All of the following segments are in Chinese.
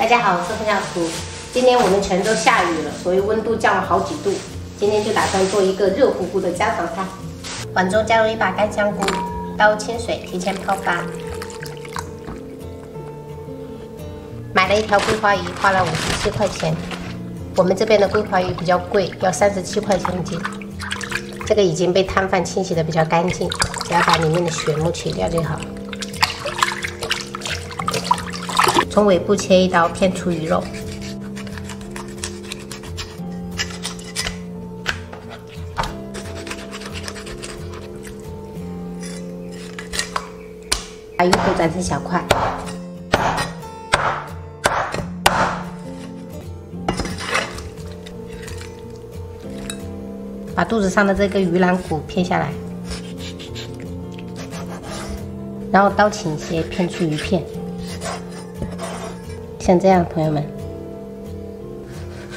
家好，我是洪小厨。今天我们泉州下雨了，所以温度降了好几度。今天就打算做一个热乎乎的家常菜。碗中加入一把干香菇，倒入清水，提前泡发。买了一条桂花鱼，花了57块钱。我们这边的桂花鱼比较贵，要37块钱一斤。这个已经被摊贩清洗的比较干净，只要把里面的血沫去掉就好。从尾部切一刀，片出鱼肉。把鱼骨斩成小块。把肚子上的这个鱼腩骨片下来，然后刀倾斜片出鱼片，像这样，朋友们。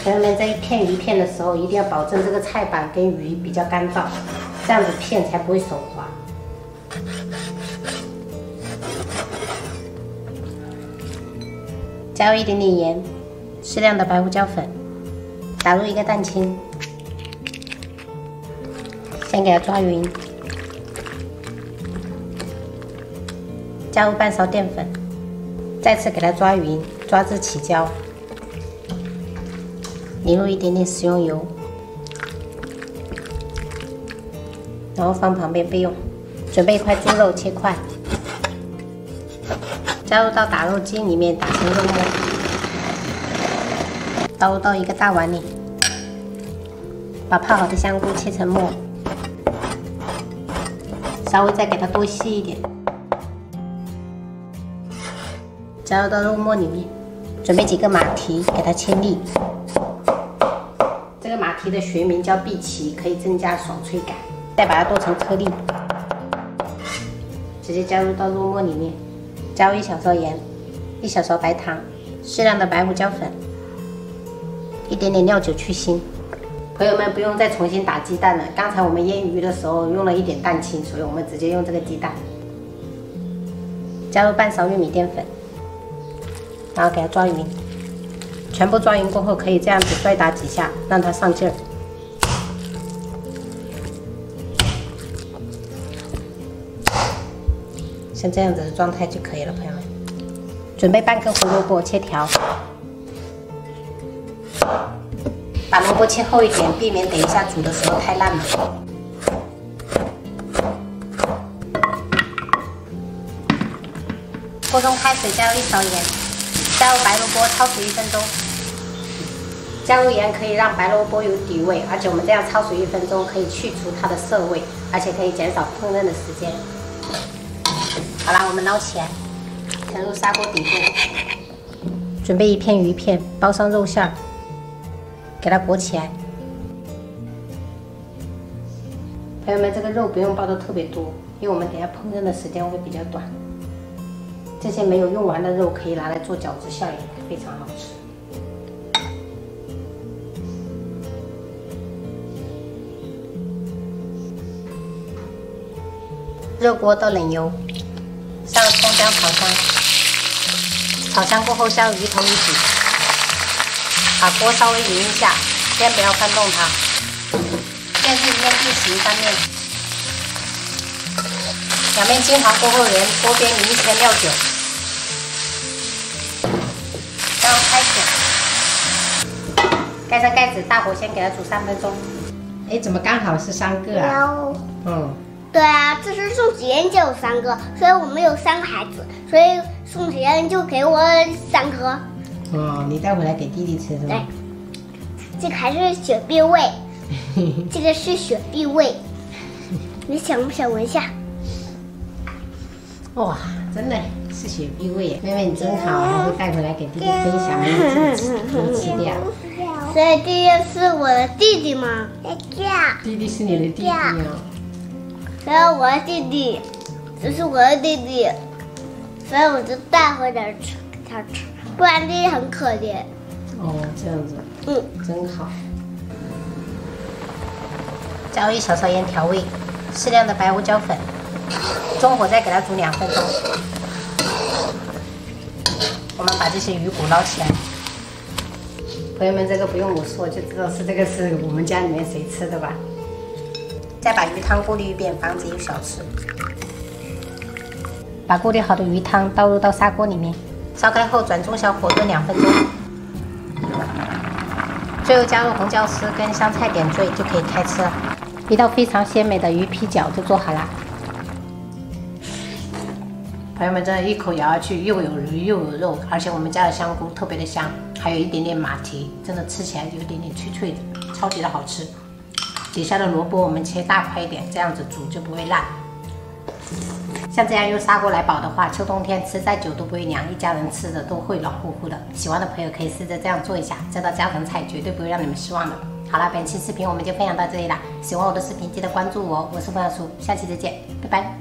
朋友们在片鱼片的时候，一定要保证这个菜板跟鱼比较干燥，这样子片才不会手滑。加入一点点盐，适量的白胡椒粉，打入一个蛋清。先给它抓匀，加入半勺淀粉，再次给它抓匀，抓至起胶，淋入一点点食用油，然后放旁边备用。准备一块猪肉切块，加入到打肉机里面打成肉末，倒入到一个大碗里，把泡好的香菇切成末。稍微再给它多吸一点，加入到肉末里面，准备几个马蹄，给它切粒。这个马蹄的学名叫碧琪，可以增加爽脆感。再把它剁成颗粒，直接加入到肉末里面，加入1小勺盐，1小勺白糖，适量的白胡椒粉，一点点料酒去腥。朋友们不用再重新打鸡蛋了，刚才我们腌鱼的时候用了一点蛋清，所以我们直接用这个鸡蛋。加入半勺玉米淀粉，然后给它抓匀。全部抓匀过后，可以这样子摔打几下，让它上劲儿。像这样子的状态就可以了，朋友们。准备半个胡萝卜切条。把萝卜切厚一点，避免等一下煮的时候太烂了。锅中开水，加入1勺盐，加入白萝卜焯水1分钟。加入盐可以让白萝卜有底味，而且我们这样焯水1分钟可以去除它的涩味，而且可以减少烹饪的时间。好啦，我们捞起来，盛入砂锅底部。准备一片鱼片，包上肉馅儿。给它裹起来，朋友们，这个肉不用包的特别多，因为我们等下烹饪的时间会比较短。这些没有用完的肉可以拿来做饺子馅，也非常好吃。热锅倒冷油，上葱姜炒香，炒香过后下入鱼头一起。把锅稍微匀一下，先不要翻动它。先是先地洗一翻面，两面金黄过后，连锅边淋一些料酒，然后开水，盖上盖子，大火先给它煮3分钟。哎，怎么刚好是3个啊？对啊，这是宋子妍就有3个，所以我们有3个孩子，所以宋子妍就给我3颗。哦，你带回来给弟弟吃是吧？对，这个还是雪碧味，这个是雪碧味，你想不想闻一下？哇，真的是雪碧味耶！妹妹你真好，还会带回来给弟弟分享，没有自己吃掉。所以弟弟是我的弟弟吗？弟弟是你的弟弟哦。所以我的弟弟，这是我的弟弟，所以我就带回来吃给他吃。不然弟弟很可怜。哦，这样子，真好。加入1小勺盐调味，适量的白胡椒粉，中火再给它煮2分钟。我们把这些鱼骨捞起来。朋友们，这个不用我说就知道这个是我们家里面谁吃的吧？再把鱼汤过滤一遍，防止有小刺。把过滤好的鱼汤倒入到砂锅里面，烧开后转中小火炖2分钟。最后加入红椒丝跟香菜点缀就可以开吃了。一道非常鲜美的鱼皮饺就做好了。朋友们，这一口咬下去，又有鱼又有肉，而且我们家的香菇特别的香，还有一点点马蹄，真的吃起来有一点点脆脆的，超级的好吃。底下的萝卜我们切大块一点，这样子煮就不会烂。像这样用砂锅来煲的话，秋冬天吃再久都不会凉，一家人吃的都会暖乎乎的。喜欢的朋友可以试着这样做一下，这道家常菜绝对不会让你们失望的。好了，本期视频我们就分享到这里了。喜欢我的视频记得关注我，我是冯小厨，下期再见，拜拜。